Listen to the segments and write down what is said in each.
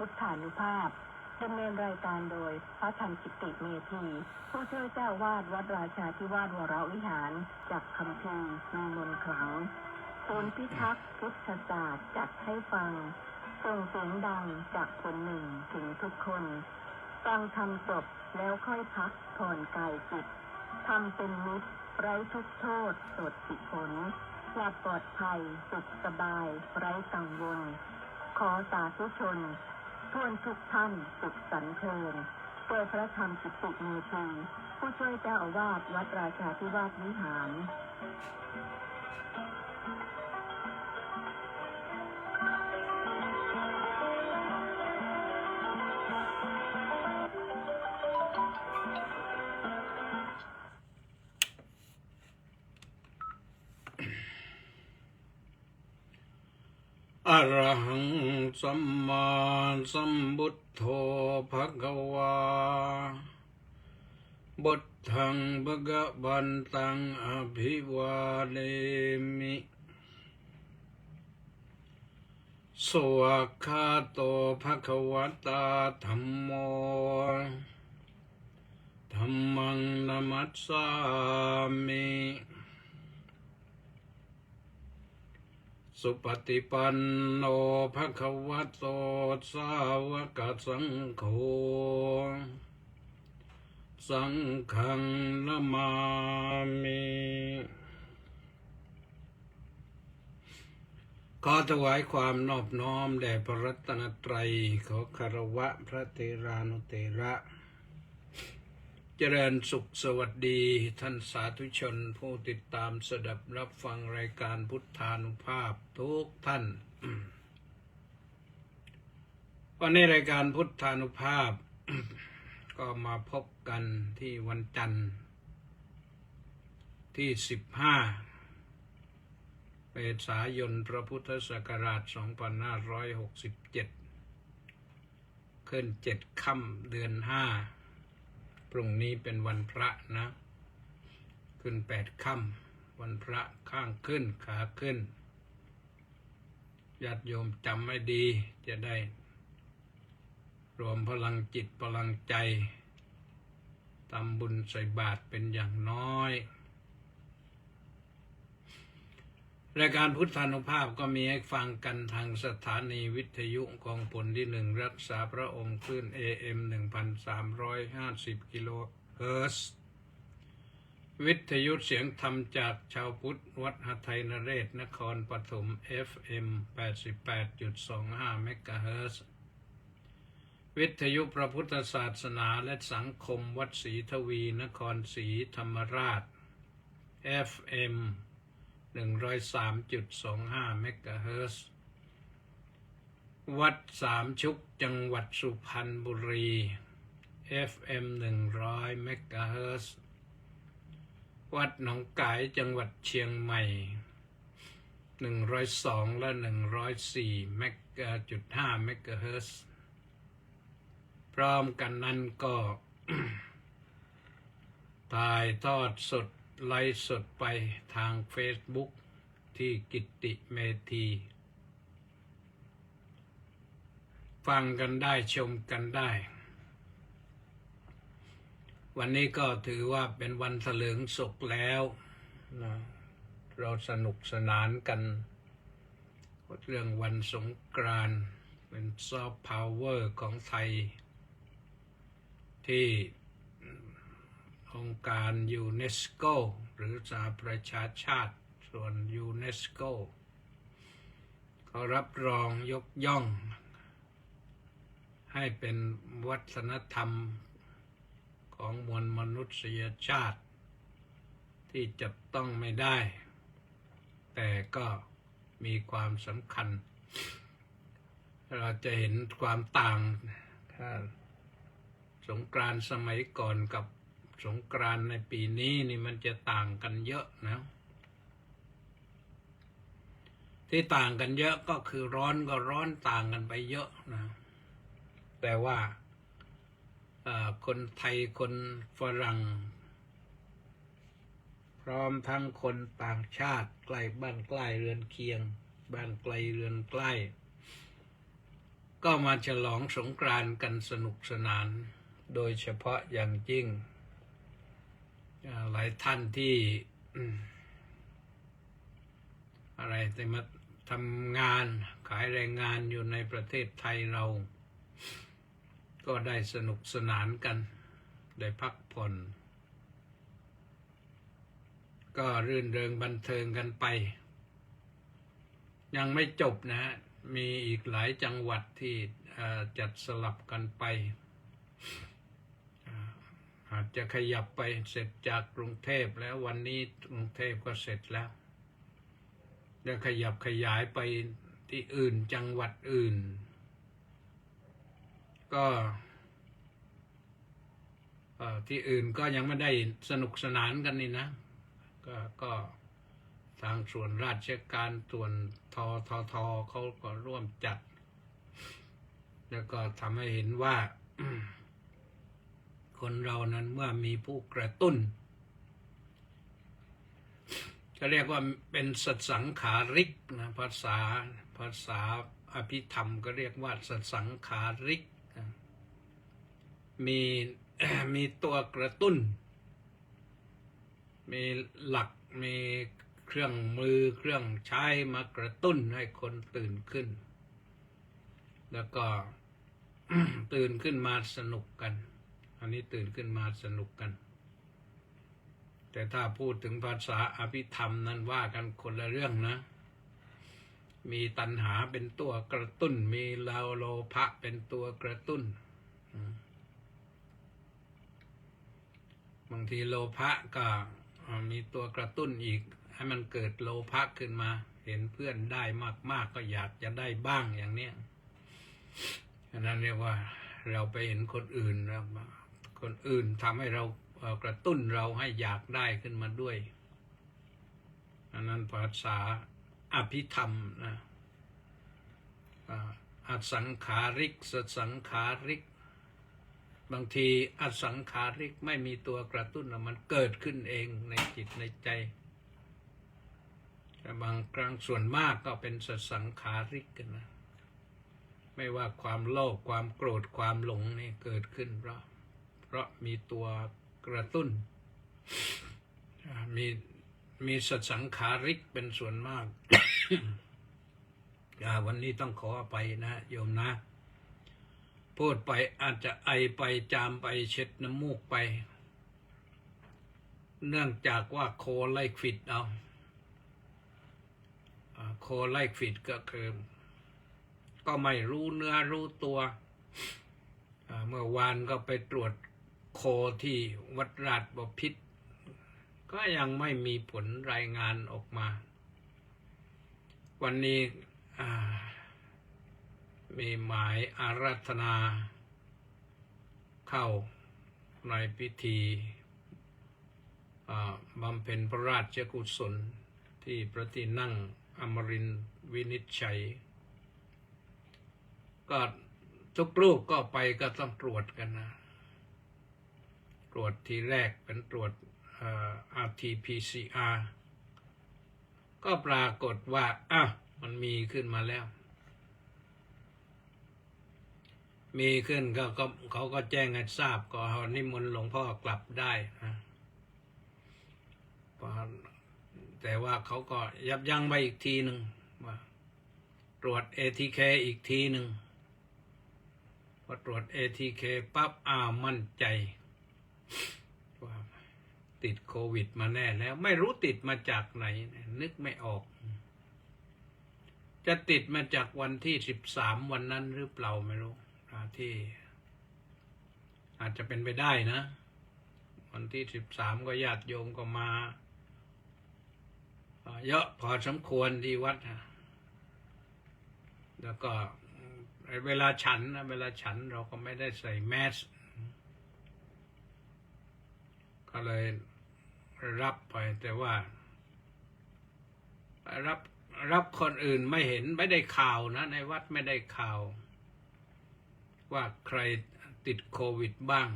พุทธานุภาพดำเนินรายการโดยพระธรรมกิติเมธีผู้ช่วยเจ้าวาดวัดราชาธิวาสวรวิหารจากคัมภีร์มีมนต์ขลังศูนย์พิทักษ์พุทธศาสตร์จัดให้ฟังส่งเสียงดังจากคนหนึ่งถึงทุกคนฟังธรรมจบแล้วค่อยพักผ่อนกายจิตทำเป็นมิตรไร้ทุกโทษโสดสิผลหลับปลอดภัยสุขสบายไร้กังวลขอสาธุชนทวนทุกท่านสุขสันเทินโดยพระธรรมกิติเมธีผู้ช่วยเจ้าอาวาสวัดราชาธิวาสวิหารอะระหังสัมมาสัมพุทโธภควาบุตถังภะคะวันตังอภิวาเทมิสวากขาโตภควตาธัมโมธัมมังนัมมัสสามิสุปฏิปันโนภควโตสาวกสังโฆสังฆังนะมามิขอถวายความนอบน้อมแด่พระรัตนตรัยขอคารวะพระเถรานุเถระเจริญสุขสวัสดีท่านสาธุชนผู้ติดตามสดับรับฟังรายการพุทธานุภาพทุกท่าน วันนี้รายการพุทธานุภาพ ก็มาพบกันที่วันจันทร์ที่15 เมษายนพระพุทธศักราช 2567 ขึ้น7 ค่ำเดือน 5พรุ่งนี้เป็นวันพระนะขึ้น8 ค่ำวันพระข้างขึ้นขาขึ้นญาติโยมจำไม่ดีจะได้รวมพลังจิตพลังใจทำบุญใส่บาตรเป็นอย่างน้อยรายการพุทธานุภาพก็มีให้ฟังกันทางสถานีวิทยุกองพลที่1รักษาพระองค์คลื่น AM 1,350 กิโลเฮิรตซ์วิทยุเสียงธรรมจากชาวพุทธวัดหทัยนเรศนครปฐม FM 88.25 เมกะเฮิรตซ์วิทยุพระพุทธศาสนาและสังคมวัดศรีทวีนครศรีธรรมราช FM 103.25 เมกะเฮิรตซ์วัดสามชุกจังหวัดสุพรรณบุรี FM 100 เมกะเฮิรตซ์วัดหนองกายจังหวัดเชียงใหม่102และ104 เมกะเฮิรตซ์พร้อมกันนั้นก็ ถ่ายทอดสดไลฟ์สดไปทาง Facebook ที่กิตติเมธีฟังกันได้ชมกันได้วันนี้ก็ถือว่าเป็นวันเถลิงศกแล้วนะเราสนุกสนานกันเรื่องวันสงกรานต์เป็นซอฟต์พาวเวอร์ของไทยที่องค์การยูเนสโกหรือสหประชาชาติส่วนยูเนสโกเขารับรองยกย่องให้เป็นวัฒนธรรมของมวลมนุษยชาติที่จับต้องไม่ได้แต่ก็มีความสำคัญเราจะเห็นความต่างสงกรานต์สมัยก่อนกับสงกรานต์ในปีนี้นี่มันจะต่างกันเยอะนะที่ต่างกันเยอะก็คือร้อนก็ร้อนต่างกันไปเยอะนะแต่ว่าคนไทยคนฝรั่งพร้อมทั้งคนต่างชาติใกล้บ้านใกล้เรือนเคียงบ้านไกลเรือนใกล้ ก็มาฉลองสงกรานต์กันสนุกสนาน โดยเฉพาะอย่างยิ่งหลายท่านที่อะไรแต่มาทำงานขายแรงงานอยู่ในประเทศไทยเรา ก็ได้สนุกสนานกัน ได้พักผ่อน ก็รื่นเริงบันเทิงกันไป ยังไม่จบนะฮะ มีอีกหลายจังหวัดที่จัดสลับกันไป อาจจะขยับไปเสร็จจากกรุงเทพแล้ววันนี้กรุงเทพก็เสร็จแล้วจะขยับขยายไปที่อื่นจังหวัดอื่น ก็ที่อื่นก็ยังไม่ได้สนุกสนานกันนี่นะก็ทางส่วนราชการส่วนททเขาก็ร่วมจัด แล้วก็ทำให้เห็นว่า คนเรานั้นเมื่อมีผู้กระตุ้นก็เรียกว่าเป็นสัตสังขาริกนะภาษาอภิธรรมก็เรียกว่าสัตสังขาริกนะมีตัวกระตุ้นมีหลักมีเครื่องมือเครื่องใช้มากระตุ้นให้คนตื่นขึ้น แล้วก็ ตื่นขึ้นมาสนุกกันอันนี้ตื่นขึ้นมาสนุกกันแต่ถ้าพูดถึงภาษาอภิธรรมนั้นว่ากันคนละเรื่องนะมีตัณหาเป็นตัวกระตุ้นมีโลภะเป็นตัวกระตุ้นบางทีโลภะก็มีตัวกระตุ้นอีกให้มันเกิดโลภะขึ้นมาเห็นเพื่อนได้มากๆก็อยากจะได้บ้างอย่างเนี้ยฉะนั้นเรียกว่าเราไปเห็นคนอื่นแล้วคนอื่นทำให้เรากระตุ้นเราให้อยากได้ขึ้นมาด้วยอันนั้นภาษาอภิธรรมนะอสังขาริกสัสังขาริกบางทีอสังขาริกไม่มีตัวกระตุ้นมันเกิดขึ้นเองในจิตในใจแต่บางครั้งส่วนมากก็เป็นสัสังขาริกกันนะไม่ว่าความโลภความโกรธความหลงนี่เกิดขึ้นเพราะมีตัวกระตุ้นมีสัสังขาริกเป็นส่วนมาก วันนี้ต้องขออภัยนะโยมนะพูดไปอาจจะไอไปจามไปเช็ดน้ำมูกไปเนื่องจากว่าโคไล่ควิดเอาโคไล่ควิดก็คือก็ไม่รู้เนื้อรู้ตัวเมื่อวานก็ไปตรวจโคที่วัดราชบพิตรก็ยังไม่มีผลรายงานออกมาวันนี้มีหมายอาราธนาเข้าในพิธีบำเพ็ญพระราชกุศลที่พระที่นั่งอมรินทร์วินิจฉัยก็ทุกรูปก็ไปก็ต้องตรวจกันนะตรวจทีแรกเป็นตรวจRT-PCR ก็ปรากฏว่ามันมีขึ้นมาแล้วมีขึ้นก็เขาก็แจ้งให้ทราบก็นิมนต์หลวงพ่อกลับได้นะแต่ว่าเขาก็ยับยั้งไปอีกทีหนึ่งว่าตรวจ ATK อีกทีหนึ่งพอตรวจ ATK ปั๊บมั่นใจว่าติดโควิดมาแน่แล้วไม่รู้ติดมาจากไหนนึกไม่ออกจะติดมาจากวันที่13วันนั้นหรือเปล่าไม่รู้ที่อาจจะเป็นไปได้นะวันที่13ก็ญาติโยมก็มาเยอะพอสมควรที่วัดแล้วก็เวลาฉันเราก็ไม่ได้ใส่แมสก็เลยรับไปแต่ว่ารับคนอื่นไม่เห็นไม่ได้ข่าวนะในวัดไม่ได้ข่าวว่าใครติดโควิดบ้าง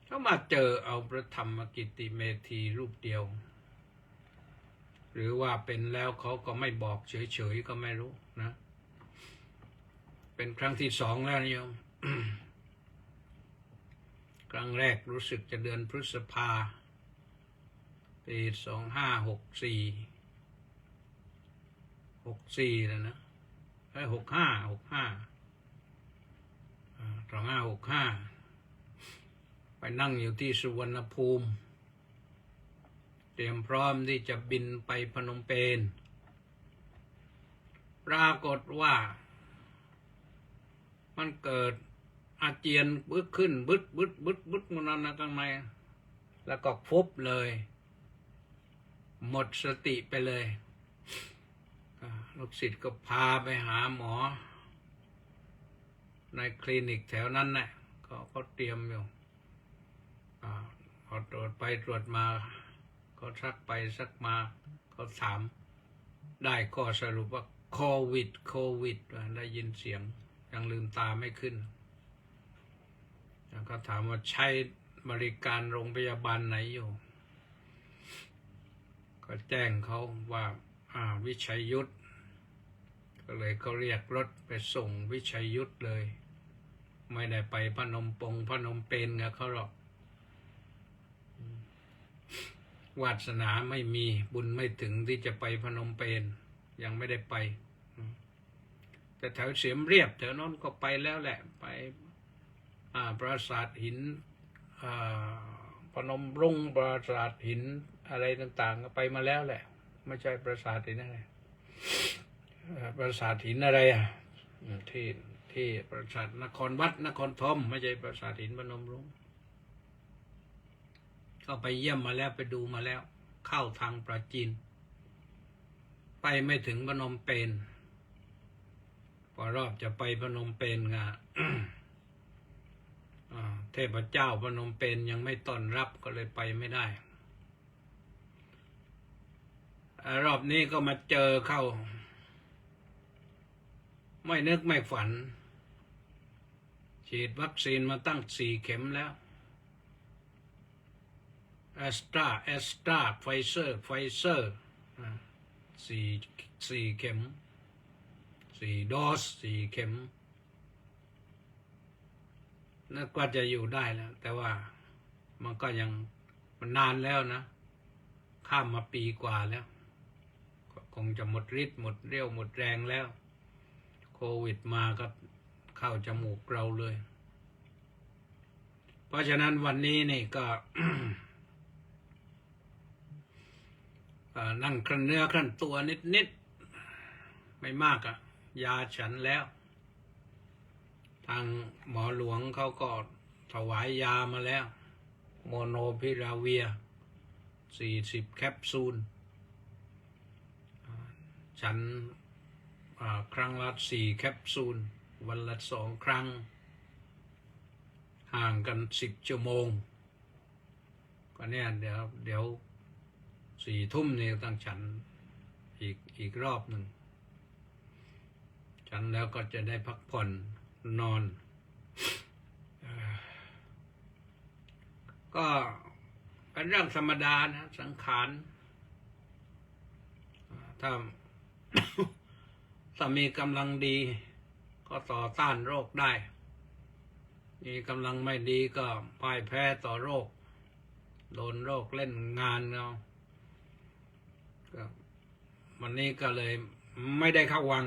เขามาเจอเอาพระธรรมกิตติเมธีรูปเดียวหรือว่าเป็นแล้วเขาก็ไม่บอกเฉยๆก็ไม่รู้นะ เป็นครั้งที่สองแล้วโยม ครั้งแรกรู้สึกจะเดือนพฤษภาปี2564แล้วนะ2565ไปนั่งอยู่ที่สุวรรณภูมิเตรียมพร้อมที่จะบินไปพนมเปญปรากฏว่ามันเกิดอาเจียนบึกขึ้นบึดมันนั่นนะข้างในแล้วก็ฟุบเลยหมดสติไปเลยลูกศิษย์ก็พาไปหาหมอในคลินิกแถวนั้นแหละเขาเตรียมอยู่พอตรวจไปตรวจมาก็ซักไปซักมาเขาถามได้ข้อสรุปว่าโควิดได้ยินเสียงยังลืมตาไม่ขึ้นแล้วก็ถามว่าใช้บริการโรงพยาบาลไหนอยู่ก็แจ้งเขาว่าวิชัยยุทธก็เลยเขาเรียกรถไปส่งวิชัยยุทธเลยไม่ได้ไปพนมเปญกับเขาหรอกวาสนาไม่มีบุญไม่ถึงที่จะไปพนมเปญยังไม่ได้ไปแต่แถวเสียมเรียบแถวนั้นก็ไปแล้วแหละไปปราสาทหินพนมรุ้งปราสาทหินอะไรต่างๆก็ไปมาแล้วแหละไม่ใช่ปราสาทหินอะไรปราสาทหินอะไรที่ปราสาทนครวัดนครธมไม่ใช่ปราสาทหินพนมรุ้งก็ไปเยี่ยมมาแล้วไปดูมาแล้วเข้าทางปราจีนไปไม่ถึงพนมเปญพอรอบจะไปพนมเปญไง เทพเจ้าพนมเปญยังไม่ต้อนรับก็เลยไปไม่ได้รอบนี้ก็มาเจอเข้าไม่นึกไม่ฝันฉีดวัคซีนมาตั้ง4 เข็มแล้วแอสตราไฟเซอร์สี่เข็ม4 โดส4 เข็มนึกว่าจะอยู่ได้แล้วแต่ว่ามันก็ยังมันนานแล้วนะข้ามมาปีกว่าแล้วก็คงจะหมดฤทธิ์หมดเรี่ยวหมดแรงแล้วโควิดมาก็เข้าจมูกเราเลยเพราะฉะนั้นวันนี้นี่ก็ นั่งครั่นเนื้อครั่นตัวนิดไม่มากยาฉันแล้วทางหมอหลวงเขาก็ถวายยามาแล้วโมโนพิราเวีย40 แคปซูลฉันครั้งละ4 แคปซูลวันละ2 ครั้งห่างกัน10 ชั่วโมงก็เนี่ยเดี๋ยว4 ทุ่มนี่ต้องฉันอีกรอบหนึ่งฉันแล้วก็จะได้พักผ่อนนอนก็เป็นเรื่องธรรมดานะสังขารถ้ามีกำลังดีก็ต่อต้านโรคได้มีกำลังไม่ดีก็พ่ายแพ้ต่อโรคโดนโรคเล่นงานเราวันนี้ก็เลยไม่ได้เข้าวัง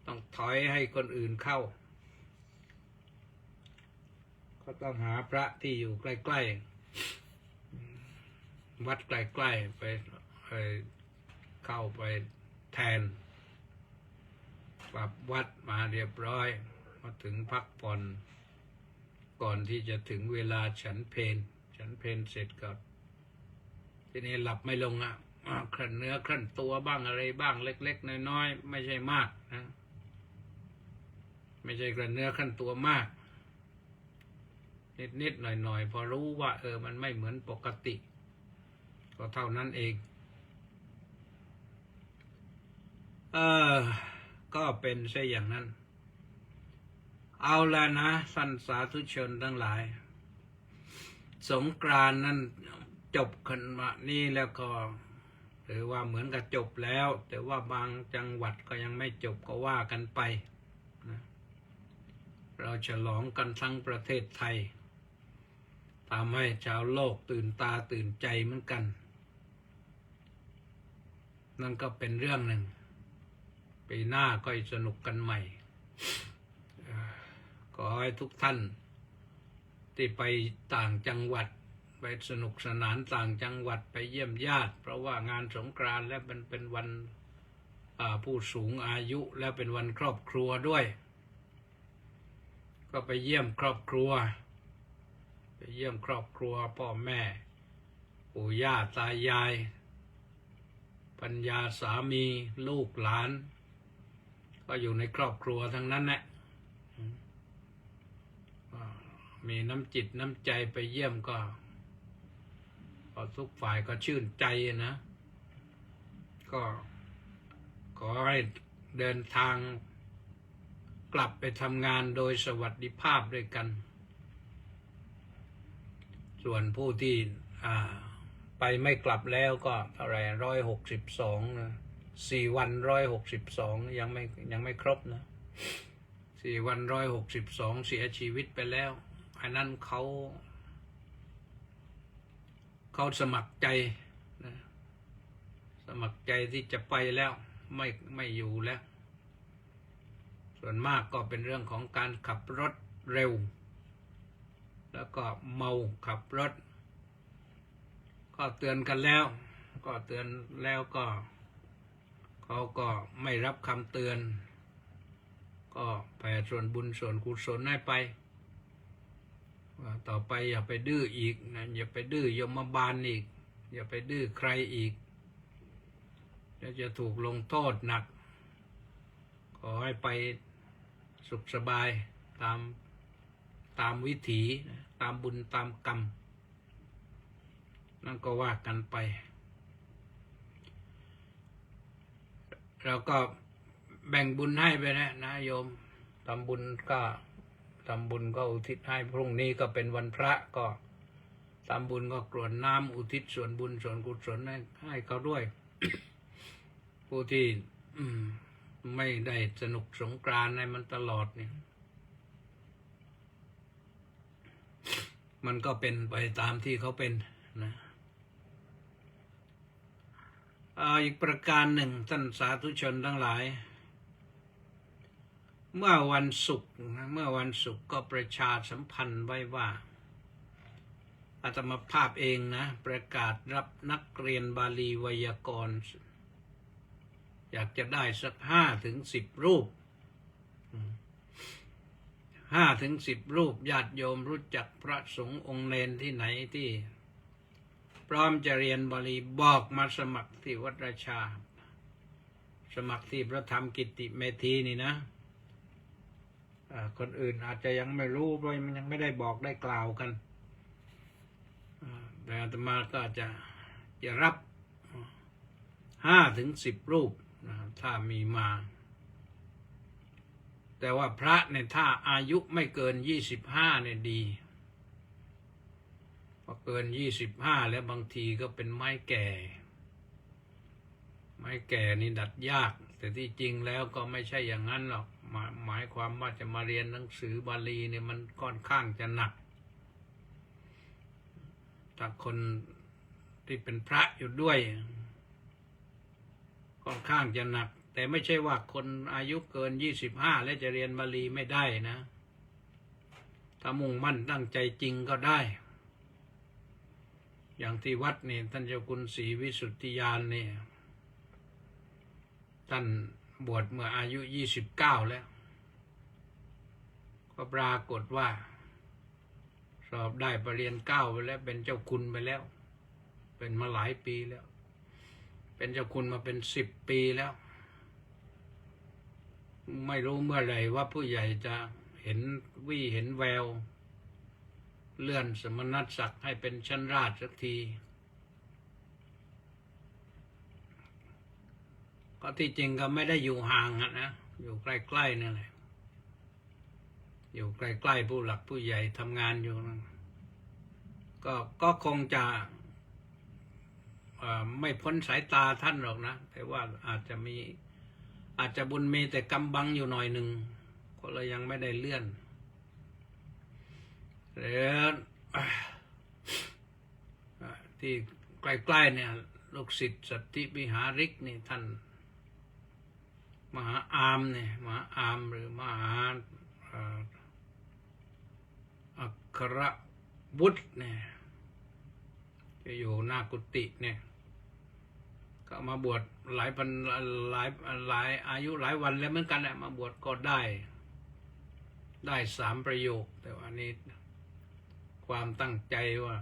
ต้องถอยให้คนอื่นเข้าก็ต้องหาพระที่อยู่ใกล้ๆวัดใกล้ๆไปเข้าไปแทนปรับวัดมาเรียบร้อยมาถึงพักผ่อนก่อนที่จะถึงเวลาฉันเพลเสร็จก็ทีนี้หลับไม่ลงครั่นเนื้อครั่นตัวบ้างอะไรบ้างเล็กๆน้อยๆไม่ใช่มากนะไม่ใช่ครั่นเนื้อครั่นตัวมากนิดหน่อยพอรู้ว่ามันไม่เหมือนปกติก็เท่านั้นเองก็เป็นซะอย่างนั้นเอาละนะท่านสาธุชนทั้งหลายสงกรานต์นั้นจบกันมานี่แล้วก็ หรือว่าเหมือนกับจบแล้ว แต่ว่าบางจังหวัดก็ยังไม่จบก็ว่ากันไปนะเราฉลองกันทั้งประเทศไทยทำให้ชาวโลกตื่นตาตื่นใจเหมือนกันนั่นก็เป็นเรื่องหนึ่งปีหน้าก็สนุกกันใหม่ขอให้ทุกท่านที่ไปต่างจังหวัดไปสนุกสนานต่างจังหวัดไปเยี่ยมญาติเพราะว่างานสงกรานต์และมันเป็นวันผู้สูงอายุและเป็นวันครอบครัวด้วยก็ไปเยี่ยมครอบครัวไปเยี่ยมครอบครัวพ่อแม่ปู่ย่าตายายปัญญาสามีลูกหลานก็อยู่ในครอบครัวทั้งนั้นแหละมีน้ำจิตน้ำใจไปเยี่ยมก็ทุกฝ่ายก็ชื่นใจนะก็ขอให้เดินทางกลับไปทำงานโดยสวัสดิภาพด้วยกันส่วนผู้ที่ไปไม่กลับแล้วก็เท่าไหร่162นะ4 วัน162ยังไม่ครบนะ4 วัน162เสียชีวิตไปแล้วอันนั้นเขาสมัครใจนะสมัครใจที่จะไปแล้วไม่อยู่แล้วส่วนมากก็เป็นเรื่องของการขับรถเร็วแล้วก็เมาขับรถก็เตือนกันแล้วก็เขาก็ไม่รับคำเตือนก็แผ่ส่วนบุญส่วนกุศลให้ไปต่อไปอย่าไปดื้ออีกนะอย่าไปดื้อยมบาลอีกอย่าไปดื้อใครอีกแล้วจะถูกลงโทษหนักขอให้ไปสุขสบายตามวิถีตามบุญตามกรรมนั่นก็ว่ากันไปเราก็แบ่งบุญให้ไปนะโยมทำบุญก็อุทิศให้พรุ่งนี้ก็เป็นวันพระก็ทำบุญก็กรวดน้ำอุทิศส่วนบุญส่วนกุศลให้เขาด้วย ผู้ที่ไม่ได้สนุกสงกรานต์ในมันตลอดเนี่ยมันก็เป็นไปตามที่เขาเป็นนะอีกประการหนึ่งท่านสาธุชนทั้งหลายเมื่อวันศุกร์ก็ประชาสัมพันธ์ไว้ว่าอาตมาภาพเองนะประกาศรับนักเรียนบาลีไวยากรณ์อยากจะได้สัก5 ถึง 10 รูป5 ถึง 10 รูปญาติโยมรู้จักพระสงฆ์องค์เนนที่ไหนที่พร้อมจะเรียนบาลีบอกมาสมัครที่วัดราชาสมัครที่พระธรรมกิตติเมธีนี่นะคนอื่นอาจจะยังไม่รู้เพราะมันยังไม่ได้บอกได้กล่าวกันแต่อาตมาก็จะรับ5 ถึง 10 รูปถ้ามีมาแต่ว่าพระเนี่ยถ้าอายุไม่เกิน25เนี่ยดีพอเกิน25แล้วบางทีก็เป็นไม้แก่นี่ดัดยากแต่ที่จริงแล้วก็ไม่ใช่อย่างนั้นหรอกหมายความว่าจะมาเรียนหนังสือบาลีเนี่ยมันค่อนข้างจะหนักถ้าคนที่เป็นพระอยู่ด้วยค่อนข้างจะหนักแต่ไม่ใช่ว่าคนอายุเกิน25แล้วจะเรียนบาลีไม่ได้นะถ้ามุ่งมั่นตั้งใจจริงก็ได้อย่างที่วัดนี่ท่านเจ้าคุณศรีวิสุทธิยานนี่ท่านบวชเมื่ออายุ29แล้วก็ปรากฏว่าสอบได้ปรริญญา9ไปแล้วเป็นเจ้าคุณไปแล้วเป็นมาหลายปีแล้วเป็นเจ้าคุณมาเป็น10 ปีแล้วไม่รู้เมื่อไหร่ว่าผู้ใหญ่จะเห็นแววเลื่อนสมณศักดิ์ให้เป็นชั้นราชสักทีก็ที่จริงก็ไม่ได้อยู่ห่างนะอยู่ใกล้ๆนั่นแหละอยู่ใกล้ๆผู้หลักผู้ใหญ่ทำงานอยู่ก็คงจะ ไม่พ้นสายตาท่านหรอกนะแต่ว่าอาจจะบุญมีแต่กำบังอยู่หน่อยหนึ่งก็เลยยังไม่ได้เลื่อนแล้วที่ใกล้ๆเนี่ยลูกศิษย์สัตติวิหาริกนี่ท่านมหาอามเนี่ยมหาอามหรือมหาอัครวุฒิเนี่ยจะอยู่หน้ากุฏิเนี่ยก็มาบวชหลายอายุหลายวันแล้วเหมือนกันแหละมาบวชก็ได้3 ประโยคแต่ว่านี้ความตั้งใจว่า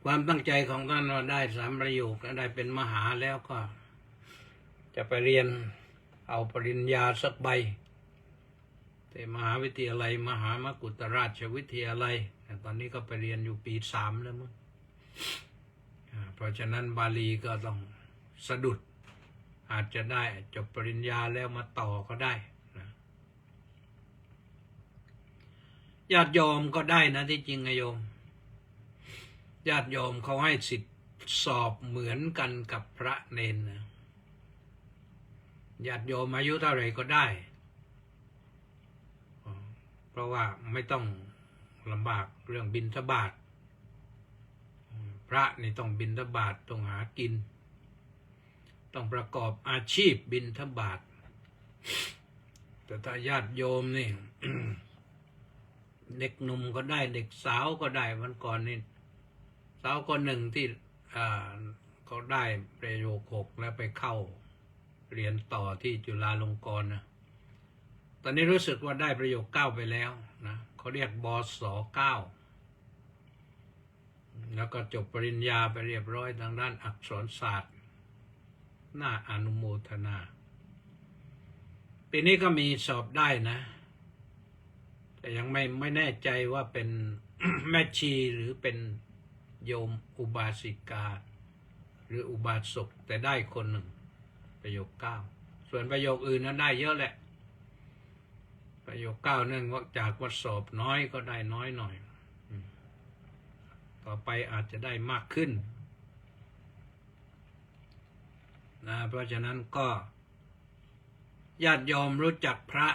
ความตั้งใจของท่านว่าได้3 ประโยคแล้วได้เป็นมหาแล้วก็จะไปเรียนเอาปริญญาสักใบแต่มหาวิทยาลัยมหามกุฏราชวิทยาลัยแต่ตอนนี้ก็ไปเรียนอยู่ปี 3แล้วมั้งเพราะฉะนั้นบาลีก็ต้องสะดุดอาจจะได้จบปริญญาแล้วมาต่อก็ได้นะญาติโยมก็ได้นะที่จริงโยมญาติโยมเขาให้สิทธิสอบเหมือนกันกับพระเนนนะญาติโยมอายุเท่าไหร่ก็ได้เพราะว่าไม่ต้องลำบากเรื่องบิณฑบาตพระนี่ต้องบิณฑบาตต้องหากินต้องประกอบอาชีพบิณฑบาตแต่ถ้าญาติโยมนี่ เด็กหนุ่มก็ได้เด็กสาวก็ได้วันก่อนนี่สาวคนหนึ่งที่เขาได้ประโยค 6แล้วไปเข้าเรียนต่อที่จุฬาลงกรณ์นะตอนนี้รู้สึกว่าได้ประโยค 9ไปแล้วนะเขาเรียกบส9แล้วก็จบปริญญาไปเรียบร้อยทางด้านอักษรศาสตร์น่าอนุโมทนาปีนี้ก็มีสอบได้นะแต่ยังไม่แน่ใจว่าเป็น แม่ชีหรือเป็นโยมอุบาสิกาหรืออุบาสกแต่ได้คนหนึ่งประโยค 9ส่วนประโยคอื่นนั้นได้เยอะแหละประโยค 9เนื่องจากว่าสอบน้อยก็ได้น้อยหน่อยต่อไปอาจจะได้มากขึ้นนะเพราะฉะนั้นก็ญาติโยมรู้จักพระ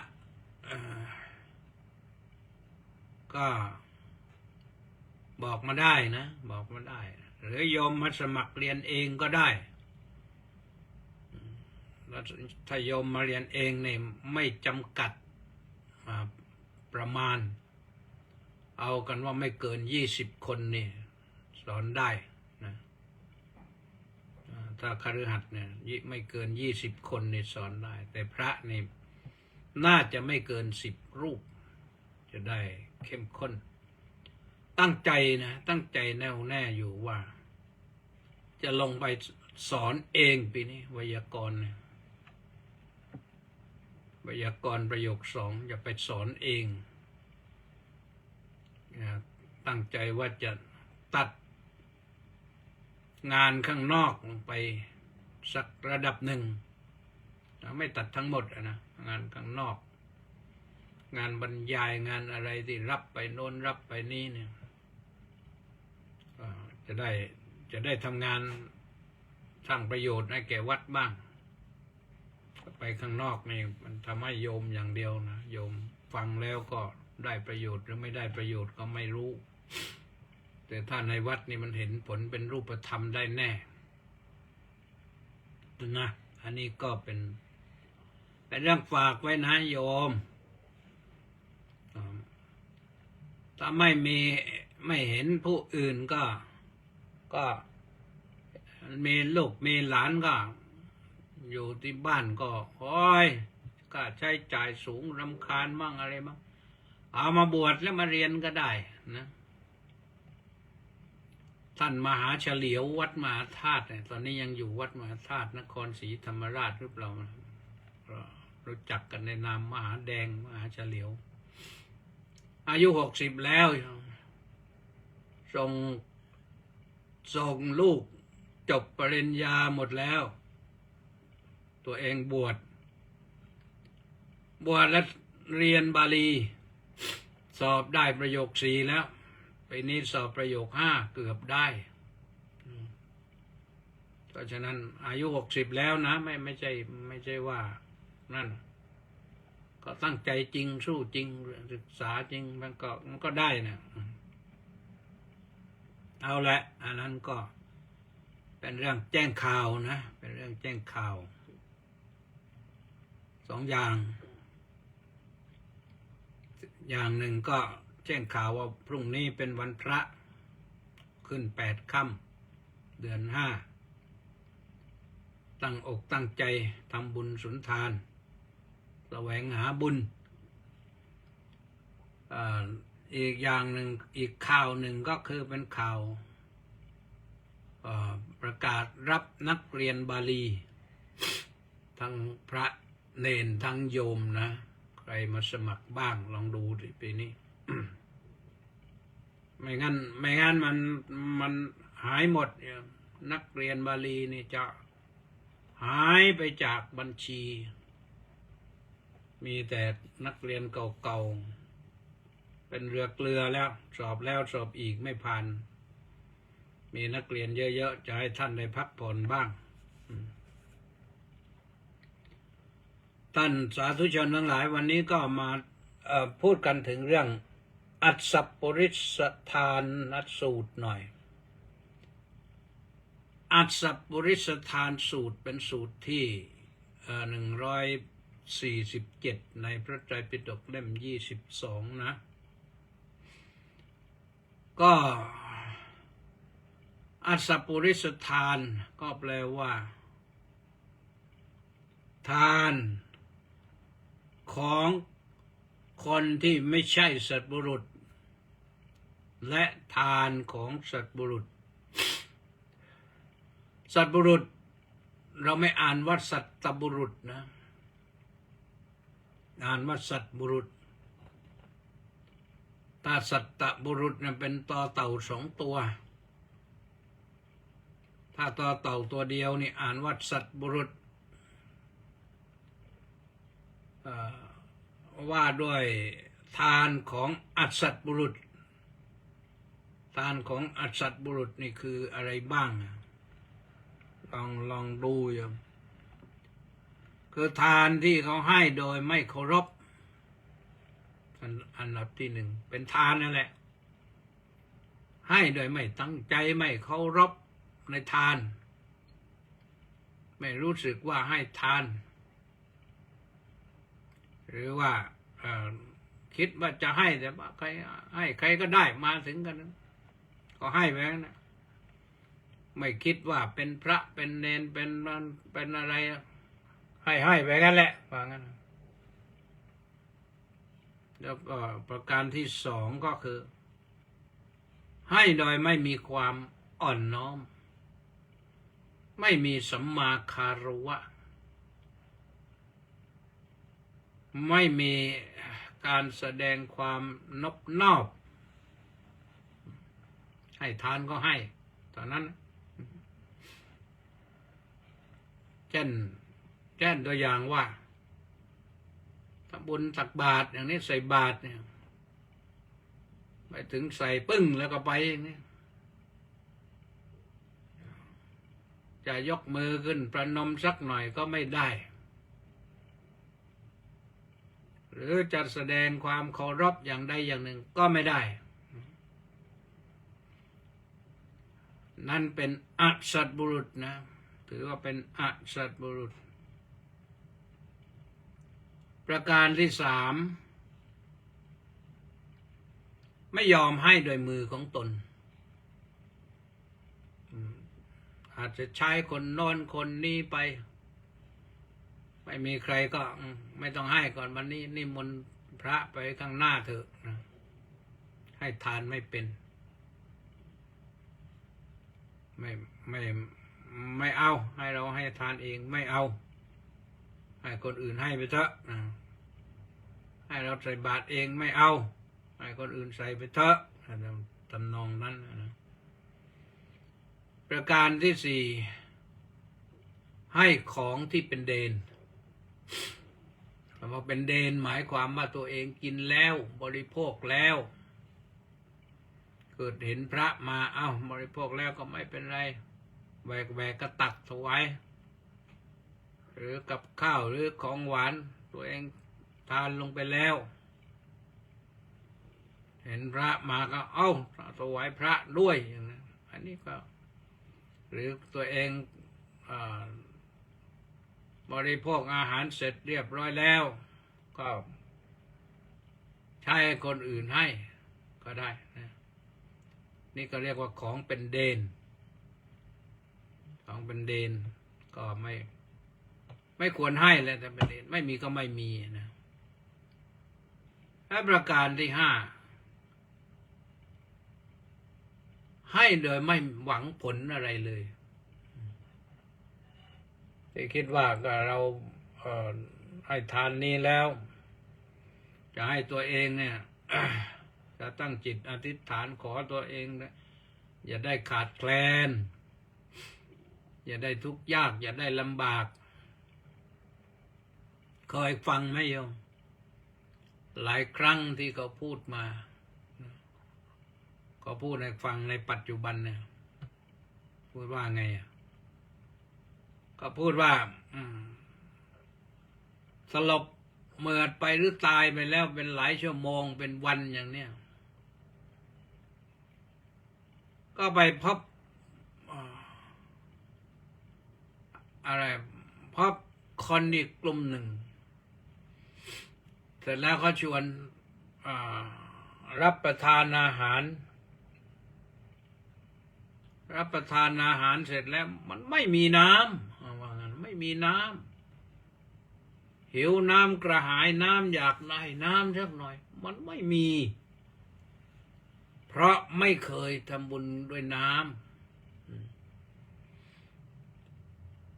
ก็บอกมาได้นะบอกมาได้หรือโยมมาสมัครเรียนเองก็ได้แล้วถ้าโยมมาเรียนเองเนี่ยไม่จำกัดประมาณเอากันว่าไม่เกิน20 คนนี่สอนได้นะถ้าคฤหัสถ์เนี่ยไม่เกิน20 คนนี่สอนได้แต่พระนี่น่าจะไม่เกิน10 รูปจะได้เข้มข้นตั้งใจนะตั้งใจแน่วแน่อยู่ว่าจะลงไปสอนเองปีนี้ไวยากรณ์ไวยากรณ์ประโยค 2จะไปสอนเองตั้งใจว่าจะตัดงานข้างนอกลงไปสักระดับหนึ่งไม่ตัดทั้งหมดนะงานข้างนอกงานบรรยายงานอะไรที่รับไปโน้นรับไปนี่เนี่ยจะได้ทำงานสร้างประโยชน์ให้แก่วัดบ้างไปข้างนอกนี่มันทำให้โยมอย่างเดียวนะโยมฟังแล้วก็ได้ประโยชน์หรือไม่ได้ประโยชน์ก็ไม่รู้แต่ถ้าในวัดนี่มันเห็นผลเป็นรูปธรรมได้แน่นะอันนี้ก็เป็นเรื่องฝากไว้นะโยมถ้าไม่เห็นผู้อื่นก็มีลูกมีหลานก็อยู่ที่บ้านก็โอ้ยก็ใช้จ่ายสูงรำคาญมั่งอะไรมั่งเอามาบวชแล้วมาเรียนก็ได้นะท่านมหาเฉลียววัดมหาธาตุตอนนี้ยังอยู่วัดมหาธาตุนครศรีธรรมราชหรือเปล่ารู้จักกันในนามมหาแดงมหาเฉลียวอายุ60แล้วส่งลูกจบปริญญาหมดแล้วตัวเองบวชแล้วเรียนบาลี สอบได้ประโยค 4แล้วปีนี้สอบประโยค 5เกือบได้เพราะฉะนั้นอายุ60แล้วนะไม่ใช่ว่านั่นก็ตั้งใจจริงสู้จริงศึกษาจริงมันก็ได้นะเอาละอันนั้นก็เป็นเรื่องแจ้งข่าวนะเป็นเรื่องแจ้งข่าว2อย่างอย่างหนึ่งก็แจ้งข่าวว่าพรุ่งนี้เป็นวันพระขึ้น8 ค่ำเดือน 5ตั้งอกตั้งใจทำบุญสุนทานแสวงหาบุญอีกอย่างหนึ่งอีกข่าวหนึ่งก็คือเป็นข่าวประกาศรับนักเรียนบาลีทั้งพระเนนทั้งโยมนะใครมาสมัครบ้างลองดูดิปีนี้ ไม่งั้นมันหายหมดนักเรียนบาลีนี่จะหายไปจากบัญชี มีแต่นักเรียนเก่าๆเป็นเรือเกลือแล้วสอบแล้วสอบอีกไม่ผ่านมีนักเรียนเยอะๆจะให้ท่านได้พักผ่อนบ้างท่านสาธุชนทั้งหลายวันนี้ก็มาพูดกันถึงเรื่องอัสสปริสทานสูตรหน่อยอัสสปริสทานสูตรเป็นสูตรที่147ในพระไตรปิฎกเล่ม22นะก็อัสสปริสทานก็แปลว่าทานของคนที่ไม่ใช่สัตว์บุรุษและทานของสัตว์บุรุษสัตว์บุรุษเราไม่อ่านว่าสัตตบุรุษนะอ่านว่าสัตว์บุรุษถ้าสัตตบุรุษนั้นเป็นต่อเต่า2 ตัวถ้าต่อเต่าตัวเดียวนี่อ่านว่าสัตว์บุรุษว่าด้วยทานของอัศตบุรุษทานของอัศตบุรุษนี่คืออะไรบ้างลองดูอยู่คือทานที่เขาให้โดยไม่เคารพอันดับที่ 1เป็นทานนั่นแหละให้โดยไม่ตั้งใจไม่เคารพในทานไม่รู้สึกว่าให้ทานหรือว่าคิดว่าจะให้แต่ว่าใครให้ใครก็ได้มาถึงกันก็ให้ไปนะไม่คิดว่าเป็นพระเป็นเนนเป็นอะไรให้ไปกันแหละว่างั้นแล้วก็ประการที่ 2ก็คือให้โดยไม่มีความอ่อนน้อมไม่มีสัมมาคารวะไม่มีการแสดงความนอบน้อมให้ทานก็ให้ตอนนั้นเช่นตัวอย่างว่าทำบุญตักบาตรอย่างนี้ใส่บาตรเนี่ยไปถึงใส่ปึ้งแล้วก็ไปอย่างนี้จะยกมือขึ้นประนมสักหน่อยก็ไม่ได้หรือจะแสดงความเคารพอย่างใดอย่างหนึ่งก็ไม่ได้นั่นเป็นอสัตบุรุษนะถือว่าเป็นอสัตบุรุษประการที่ 3ไม่ยอมให้โดยมือของตนอาจจะใช้คนโน้นคนนี้ไปไม่มีใครก็ไม่ต้องให้ก่อนวันนี้นิมนต์พระไปข้างหน้าเถอะนะให้ทานไม่เป็นไม่เอาให้เราให้ทานเองไม่เอาให้คนอื่นให้ไปเถอะให้เราใส่บาตรเองไม่เอาให้คนอื่นใส่ไปเถอะทำนองนั้นนะประการที่ 4ให้ของที่เป็นเดน คำว่าเป็นเดนหมายความว่าตัวเองกินแล้วบริโภคแล้วเกิดเห็นพระมาบริโภคแล้วก็ไม่เป็นไรแหวกก็ตักถวายหรือกับข้าวหรือของหวานตัวเองทานลงไปแล้วเห็นพระมาก็ถวายพระด้วยอย่างนั้นอันนี้ก็หรือตัวเองบริโภคอาหารเสร็จเรียบร้อยแล้วก็ใช้คนอื่นให้ก็ได้นะนี่ก็เรียกว่าของเป็นเดนของเป็นเดนก็ไม่ควรให้เลยแต่เป็นเดนไม่มีก็ไม่มีนะและประการที่5ให้โดยไม่หวังผลอะไรเลยที่คิดว่าก็เราให้ทานนี้แล้วจะให้ตัวเองเนี่ย จะตั้งจิตอธิษฐานขอตัวเองนะอย่าได้ขาดแคลนอย่าได้ทุกข์ยากอย่าได้ลำบากเคยฟังไหมโยมหลายครั้งที่เขาพูดมาเขาพูดให้ฟังในปัจจุบันเนี่ยพูดว่าไงก็พูดว่าสลบเมิดไปหรือตายไปแล้วเป็นหลายชั่วโมงเป็นวันอย่างเนี้ยก็ไปพบพบคนอีกกลุ่มหนึ่งเสร็จแล้วเขาชวนรับประทานอาหารเสร็จแล้วมันไม่มีน้ำว่างั้นไม่มีน้ำหิวน้ำกระหายน้ำอยากได้น้ำสักหน่อยมันไม่มีเพราะไม่เคยทำบุญด้วยน้ำ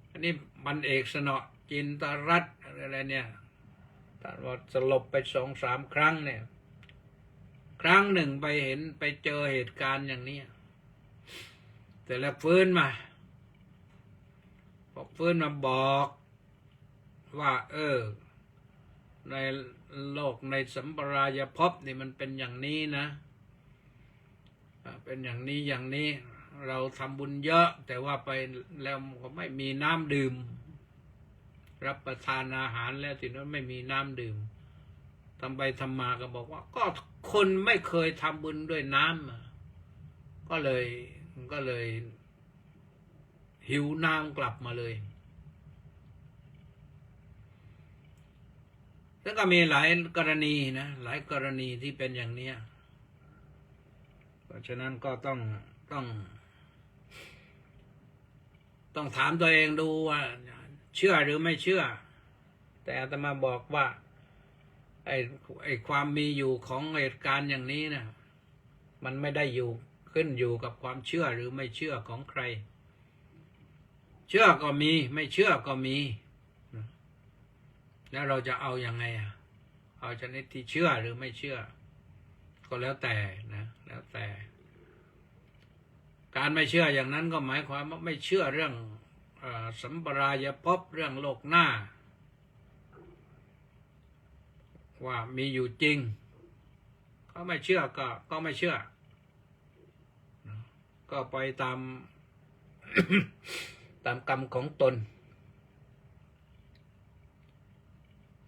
อันนี้บัณเอกสนอจินตรัตน์อะไรเนี่ยท่านว่าสลบไป2-3 ครั้งเนี่ยครั้งหนึ่งไปเจอเหตุการณ์อย่างนี้แต่แล้วฟื้นมาบอกว่าในโลกในสัมปรายภพนี่มันเป็นอย่างนี้นะเป็นอย่างนี้เราทำบุญเยอะแต่ว่าไปแล้วก็ไม่มีน้ำดื่มรับประทานอาหารแล้วทีนั้นไม่มีน้ำดื่มทำไปทำมาก็บอกว่าก็คนไม่เคยทำบุญด้วยน้ำก็เลยหิวน้ำกลับมาเลยแล้วก็มีหลายกรณีนะหลายกรณีที่เป็นอย่างนี้เพราะฉะนั้นก็ต้องถามตัวเองดูว่าเชื่อหรือไม่เชื่อแต่อาตมาบอกว่าไอ้ความมีอยู่ของเหตุการณ์อย่างนี้นะมันไม่ได้ขึ้นอยู่กับความเชื่อหรือไม่เชื่อของใครเชื่อก็มีไม่เชื่อก็มีแล้วเราจะเอาอย่างไงเอาชนิดที่เชื่อหรือไม่เชื่อก็แล้วแต่นะแล้วแต่การไม่เชื่ออย่างนั้นก็หมายความว่าไม่เชื่อเรื่องสัมปรายภพเรื่องโลกหน้าว่ามีอยู่จริงก็ไม่เชื่อก็ไม่เชื่อก็ไปตาม ตามกรรมของตน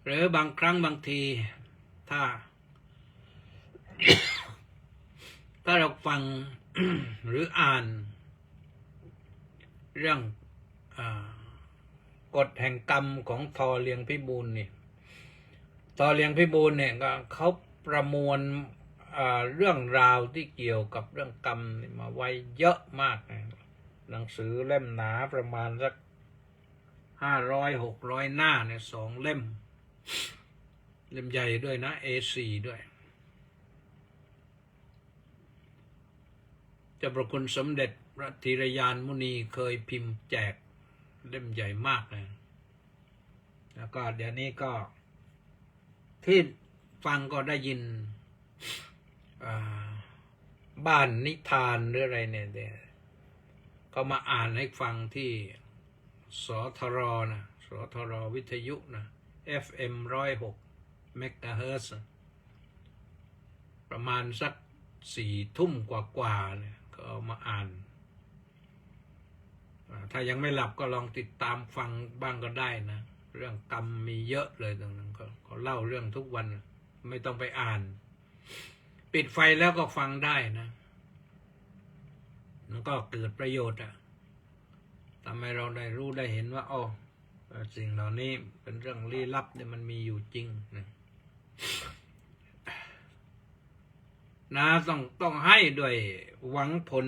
หรือบางครั้งบางทีถ้า เราฟัง หรืออ่านเรื่องกฎแห่งกรรมของทอเลียงพิบูลนี่ทอเลียงพิบูลเนี่ยก็เขาประมวลเรื่องราวที่เกี่ยวกับเรื่องกรรมมาไว้เยอะมากนะหนังสือเล่มหนาประมาณสัก500-600 หน้าเนี่ย2 เล่มใหญ่ด้วยนะ A4 ด้วยเจ้าประคุณสมเด็จพระธีรยานมุนีเคยพิมพ์แจกเล่มใหญ่มากเลยแล้วก็เดี๋ยวนี้ก็ที่ฟังก็ได้ยินบ้านนิทานหรืออะไรเนี่ยก็มาอ่านให้ฟังที่สทรนะสทรวิทยุนะ FM 106 เมกะเฮิรตซ์ประมาณสัก4 ทุ่มกว่าๆเนี่ยก็เอามาอ่านถ้ายังไม่หลับก็ลองติดตามฟังบ้างก็ได้นะเรื่องกรรมมีเยอะเลยตรงนั้นเขาเล่าเรื่องทุกวันไม่ต้องไปอ่านปิดไฟแล้วก็ฟังได้นะมันก็เกิดประโยชน์ทำให้เราได้รู้ได้เห็นว่าอ๋อสิ่งเหล่านี้เป็นเรื่องลี้ลับเนี่ยมันมีอยู่จริงนะต้องให้ด้วยหวังผล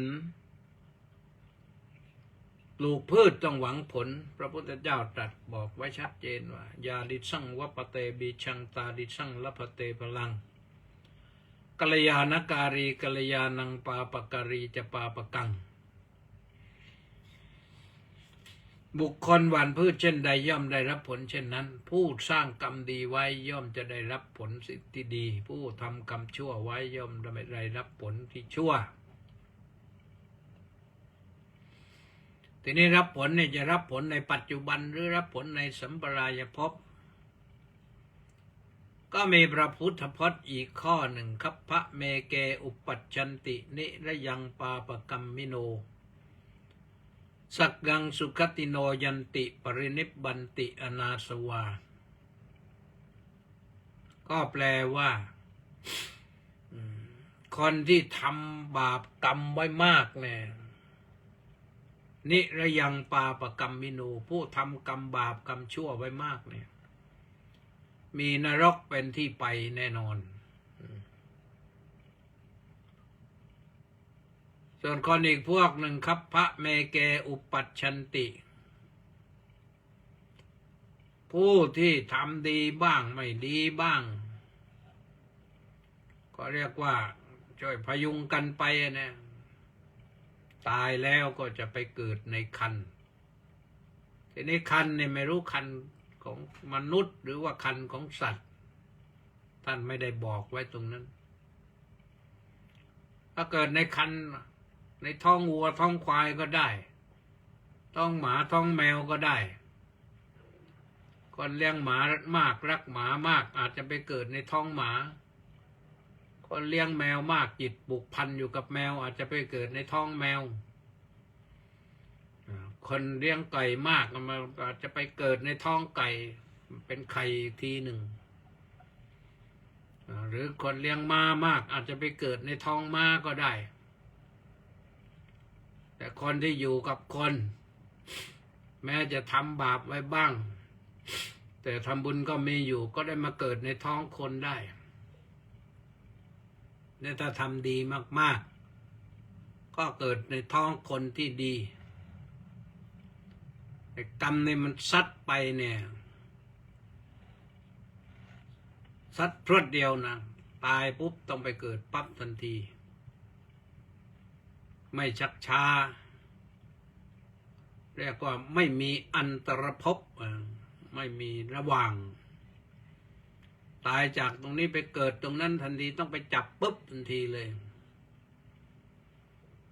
ปลูกพืชต้องหวังผลพระพุทธเจ้าตรัสบอกไว้ชัดเจนว่ายาดิสั่งวัปเตบีชังตาดิสั่งละพเตพลังกัลยาณการีกัลยาณังปาปการีจะปาปกังบุคคลหว่านพืชเช่นใดย่อมได้รับผลเช่นนั้นผู้สร้างกรรมดีไว้ย่อมจะได้รับผลที่ดีผู้ทำกรรมชั่วไว้ย่อมได้รับผลที่ชั่วทีนี้รับผลเนี่ยจะรับผลในปัจจุบันหรือรับผลในสัมปรายภพก็มีพระพุทธพจน์อีกข้อหนึ่งคัพพะเมเกอุปัชชันตินิระยังปาปกัมมิโนสักกังสุขติโนยันติปรินิพบันติอนาสวาก็แปลว่าคนที่ทำบาปกรรมไว้มากเนี่ยนิระยังปาปกัมมิโนผู้ทำกรรมบาปกรรมชั่วไว้มากเนี่ยมีนรกเป็นที่ไปแน่นอนส่วนคนอีกพวกหนึ่งคัพพะเมเกอุปัชชันติผู้ที่ทำดีบ้างไม่ดีบ้างก็เรียกว่าช่วยพยุงกันไปนะตายแล้วก็จะไปเกิดในคันทีนี้คันเนี่ยไม่รู้คันของมนุษย์หรือว่าคันของสัตว์ท่านไม่ได้บอกไว้ตรงนั้นถ้าเกิดในคันในท้องวัวท้องควายก็ได้ท้องหมาท้องแมวก็ได้คนเลี้ยงหมามากรักหมามากอาจจะไปเกิดในท้องหมาคนเลี้ยงแมวมากจิตผูกพันอยู่กับแมวอาจจะไปเกิดในท้องแมวคนเลี้ยงไก่มากมันอาจจะไปเกิดในท้องไก่เป็นไข่อีกทีหนึ่งหรือคนเลี้ยงม้ามากอาจจะไปเกิดในท้องม้าก็ได้แต่คนที่อยู่กับคนแม้จะทำบาปไว้บ้างแต่ทำบุญก็มีอยู่ก็ได้มาเกิดในท้องคนได้เนี่ยถ้าทำดีมากๆก็เกิดในท้องคนที่ดีแต่กรรมเนี่ยมันซัดไปเนี่ยซัดพรวดเดียวนะตายปุ๊บต้องไปเกิดปั๊บทันทีไม่ชักช้าเรียกว่าไม่มีอันตรภพไม่มีระหว่างตายจากตรงนี้ไปเกิดตรงนั้นทันทีต้องไปจับปุ๊บทันทีเลย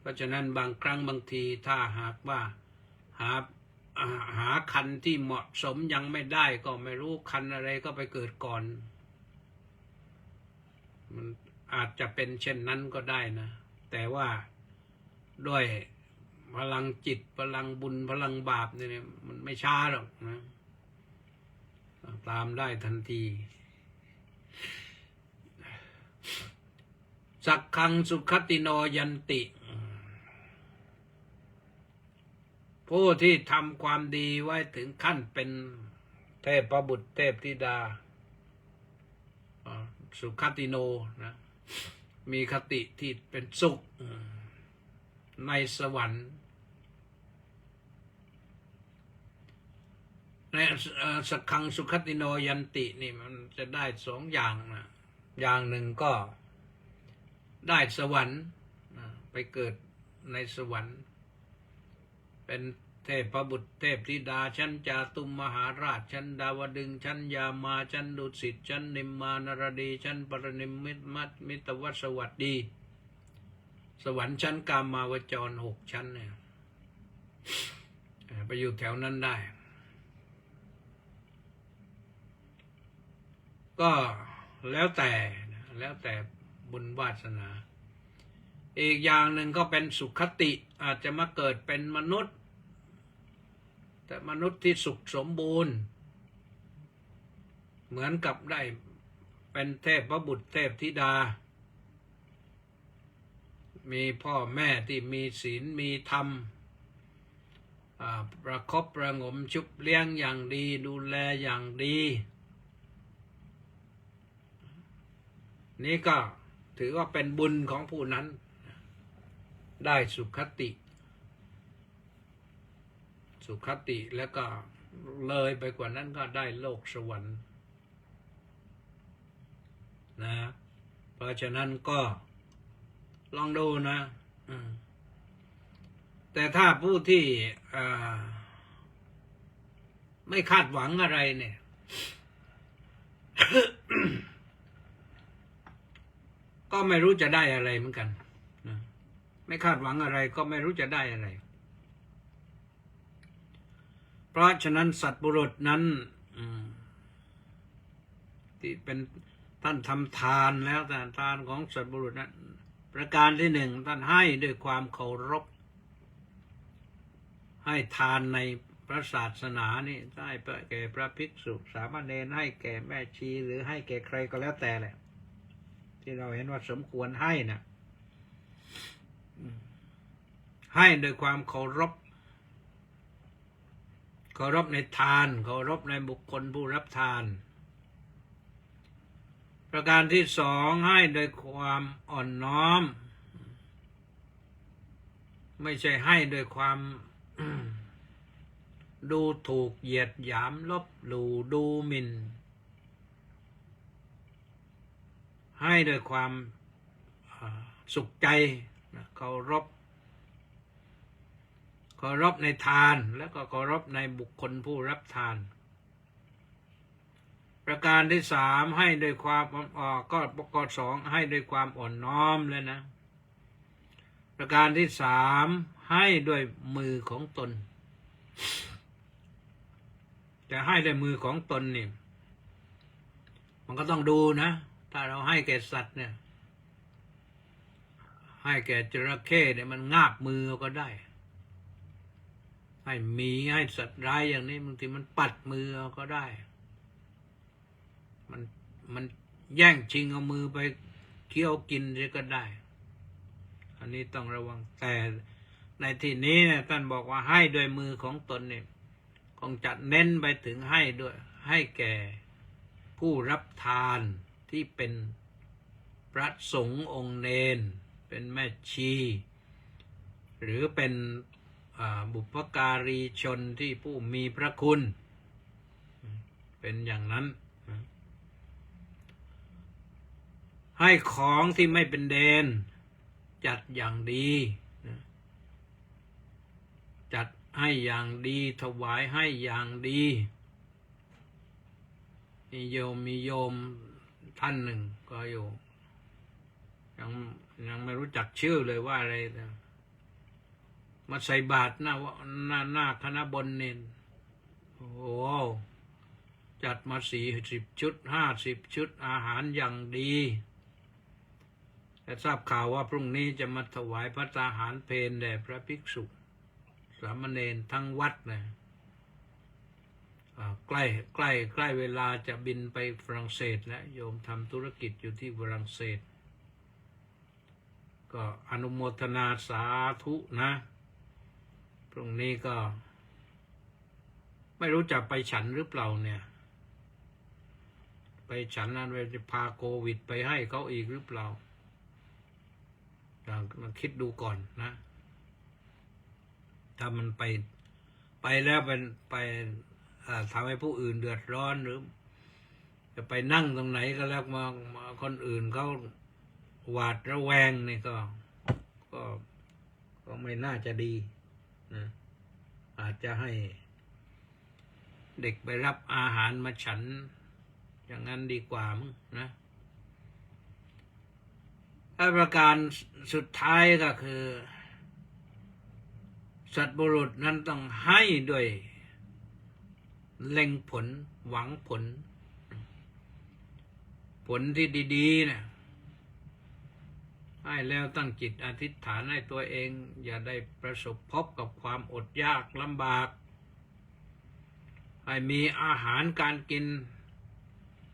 เพราะฉะนั้นบางครั้งบางทีถ้าหากว่าหาคันที่เหมาะสมยังไม่ได้ก็ไม่รู้คันอะไรก็ไปเกิดก่อนมันอาจจะเป็นเช่นนั้นก็ได้นะแต่ว่าด้วยพลังจิตพลังบุญพลังบาปเนี่ยมันไม่ช้าหรอกนะตามได้ทันทีสักขังสุขติโนยันติผู้ที่ทำความดีไว้ถึงขั้นเป็นเทพบุตรเทพธิดาสุขติโนนะมีคติที่เป็นสุขในสวรรค์ในสักขังสุขติโนยันตินี่มันจะได้สองอย่างนะอย่างหนึ่งก็ได้สวรรค์ไปเกิดในสวรรค์เป็นเทพบุตรเทพธิดาชั้นจาตุมมหาราชชั้นดาวดึงส์ชั้นยามาชั้นดุสิตชั้นนิมมานรดีชั้นปรนิมมิตวสวัสดีสวรรค์ชั้นกามาวจร6 ชั้นเนี่ยไปอยู่แถวนั้นได้ ก็แล้วแต่บุญวาสนา อีกอย่างหนึ่งก็เป็นสุขติอาจจะมาเกิดเป็นมนุษย์ แต่มนุษย์ที่สุขสมบูรณ์ เหมือนกับได้เป็นเทพบุตรเทพธิดา มีพ่อแม่ที่มีศีลมีธรรมประคบประหงมชุบเลี้ยงอย่างดีดูแลอย่างดีนี่ก็ถือว่าเป็นบุญของผู้นั้นได้สุขติแล้วก็เลยไปกว่านั้นก็ได้โลกสวรรค์นะเพราะฉะนั้นก็ลองดูนะแต่ถ้าผู้ที่ไม่คาดหวังอะไรเนี่ย ก็ไม่รู้จะได้อะไรเหมือนกันนะไม่คาดหวังอะไรก็ไม่รู้จะได้อะไรเพราะฉะนั้นสัตว์บุรุษนั้นที่เป็นท่านทำทานแล้วแต่ทานของสัตว์บุรุษนั้นประการที่หนึ่งท่านให้ด้วยความเคารพให้ทานในพระศาสนานี่ได้แก่พระภิกษุสามเณรให้แก่แม่ชีหรือให้แก่ใครก็แล้วแต่แหละที่เราเห็นว่าสมควรให้นะให้โดยความเคารพในทานเคารพในบุคคลผู้รับทานประการที่สองให้โดยความอ่อนน้อมไม่ใช่ให้โดยความ ดูถูกเหยียดหยามลบหลู่ดูหมิ่นให้โดยความสุขใจเคารพในทานแล้วก็เคารพในบุคคลผู้รับทานประการที่สามให้โดยความก็สองให้โดยความอ่อนน้อมเลยนะประการที่สามให้ด้วยมือของตนจะให้ด้วยมือของตนนี่มันก็ต้องดูนะถ้าเราให้แก่สัตว์เนี่ยให้แก่จระเข้เนี่ยมันงาบมือก็ได้ให้หมีให้สัตว์ร้ายอย่างนี้บางทีมันปัดมือก็ได้มันแย่งชิงเอามือไปเคี้ยวกินก็ได้อันนี้ต้องระวังแต่ในที่นี้เนี่ยท่านบอกว่าให้ด้วยมือของตนเนี่ยคงจะเน้นไปถึงให้ด้วยให้แก่ผู้รับทานที่เป็นพระสงฆ์องค์เณรเป็นแม่ชีหรือเป็นบุพการีชนที่ผู้มีพระคุณเป็นอย่างนั้นให้ของที่ไม่เป็นเดนจัดอย่างดีจัดให้อย่างดีถวายให้อย่างดีมีโยมท่านหนึ่งก็อยู่ยังไม่รู้จักชื่อเลยว่าอะไรมาใส่บาตรหน้าคณะบนเนนโอ้โหจัดมา40 ชุด50 ชุดอาหารอย่างดีแต่ทราบข่าวว่าพรุ่งนี้จะมาถวายพระตาหารเพลแด่พระภิกษุสามเณรทั้งวัดนะใกล้เวลาจะบินไปฝรั่งเศสแล้วโยมทำธุรกิจอยู่ที่ฝรั่งเศสก็อนุโมทนาสาธุนะพรุ่งนี้ก็ไม่รู้จะไปฉันหรือเปล่าเนี่ยไปฉันนั้นไปจะพาโควิดไปให้เขาอีกหรือเปล่ามาคิดดูก่อนนะถ้ามันไปแล้วไปทำให้ผู้อื่นเดือดร้อนหรือจะไปนั่งตรงไหนก็แล้วมาคนอื่นเขาหวาดระแวงนี่ก็ไม่น่าจะดีนะอาจจะให้เด็กไปรับอาหารมาฉันอย่างนั้นดีกว่ามั้งนะประการสุดท้ายก็คือสัตว์บุรุษนั้นต้องให้ด้วยเล็งผลหวังผล ผลที่ดีๆเนี่ยให้แล้วตั้งจิตอธิษฐานให้ตัวเองอย่าได้ประสบพบกับความอดยากลำบากให้มีอาหารการกิน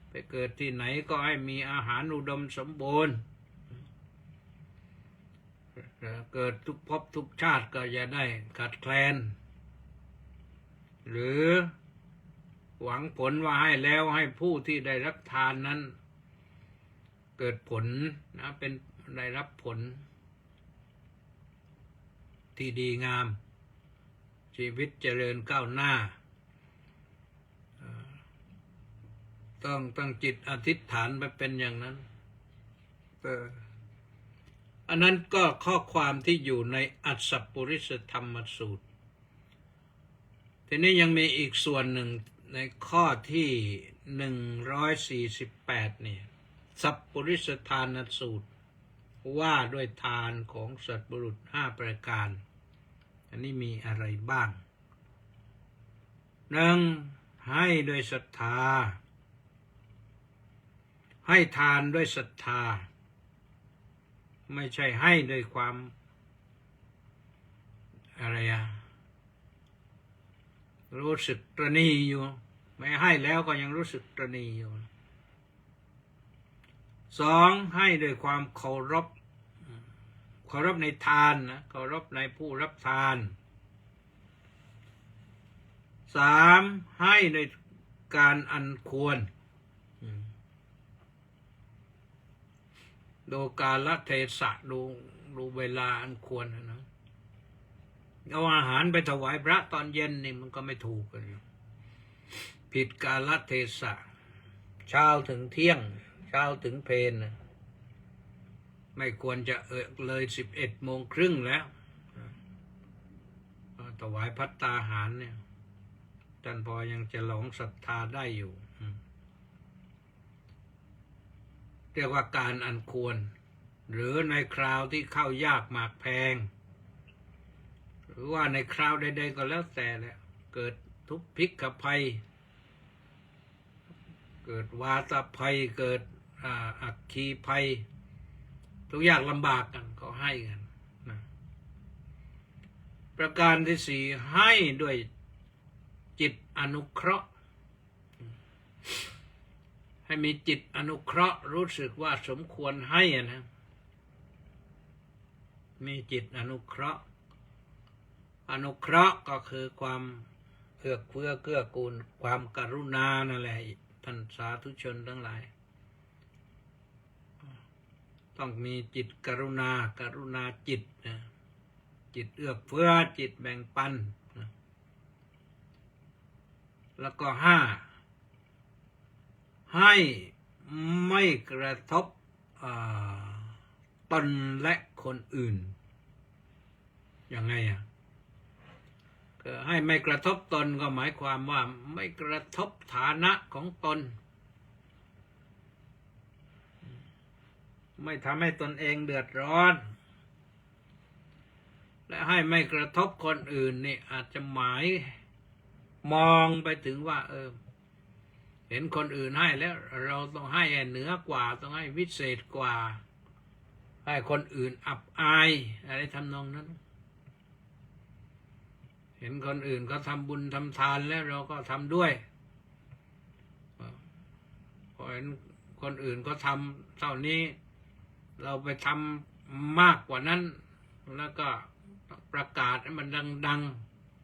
ไปเกิดที่ไหนก็ให้มีอาหารอุดมสมบูรณ์เกิดทุกภพทุกชาติก็อย่าได้ขาดแคลนหรือหวังผลว่าให้แล้วให้ผู้ที่ได้รับทานนั้นเกิดผลนะเป็นได้รับผลที่ดีงามชีวิตเจริญก้าวหน้าต้องตั้งจิตอธิษฐานไปเป็นอย่างนั้นอันนั้นก็ข้อความที่อยู่ในอัสสปุริสธรรมสูตรทีนี้ยังมีอีกส่วนหนึ่งในข้อที่148เนี่ยสัพปุริสทานสูตรว่าด้วยทานของสัตว์บุรุษ5ประการอันนี้มีอะไรบ้างหนึ่งให้ด้วยศรัทธาให้ทานด้วยศรัทธาไม่ใช่ให้ด้วยความอะไรรู้สึกตระหนี่อยู่ไม่ให้แล้วก็ยังรู้สึกตระหนี่อยู่สองให้ด้วยความเคารพในทานนะเคารพในผู้รับทานสามให้ในการอันควรดูกาลเทศะดูเวลาอันควรนะเอาอาหารไปถวายพระตอนเย็นนี่มันก็ไม่ถูกกันผิดกาลเทศะเช้าถึงเที่ยงเช้าถึงเพลนะไม่ควรจะเลย11:30แล้วถวายภัตตาหารเนี่ยท่านพอยังจะหลงศรัทธาได้อยู่เรียกว่าการอันควรหรือในคราวที่เข้ายากหมากแพงหรือว่าในคราวใดๆก็แล้วแต่แหละเกิดทุพพิกภัยเกิดวาตภัยเกิดอัคคีภัยทุกอย่างลำบากกันก็ให้กันนะประการที่สี่ให้ด้วยจิตอนุเคราะห์ให้มีจิตอนุเคราะห์รู้สึกว่าสมควรให้นะมีจิตอนุเคราะห์ก็คือความเอื้อเฟื้อเกื้อกูลความกรุณานั่นแหละท่านสาธุชนทั้งหลายต้องมีจิตกรุณาจิตนะจิตเอื้อเฟื้อจิตแบ่งปันนะแล้วก็ห้าให้ไม่กระทบตนและคนอื่นยังไงก็ให้ไม่กระทบตนก็หมายความว่าไม่กระทบฐานะของตนไม่ทำให้ตนเองเดือดร้อนและให้ไม่กระทบคนอื่นนี่อาจจะหมายมองไปถึงว่าเห็นคนอื่นให้แล้วเราต้องให้เหนือกว่าต้องให้วิเศษกว่าให้คนอื่นอับอายอะไรทำนองนั้นเห็นคนอื่นก็ทำบุญทำทานแล้วเราก็ทำด้วยพอเห็นคนอื่นก็ทำเท่านี้เราไปทำมากกว่านั้นแล้วก็ประกาศให้มันดัง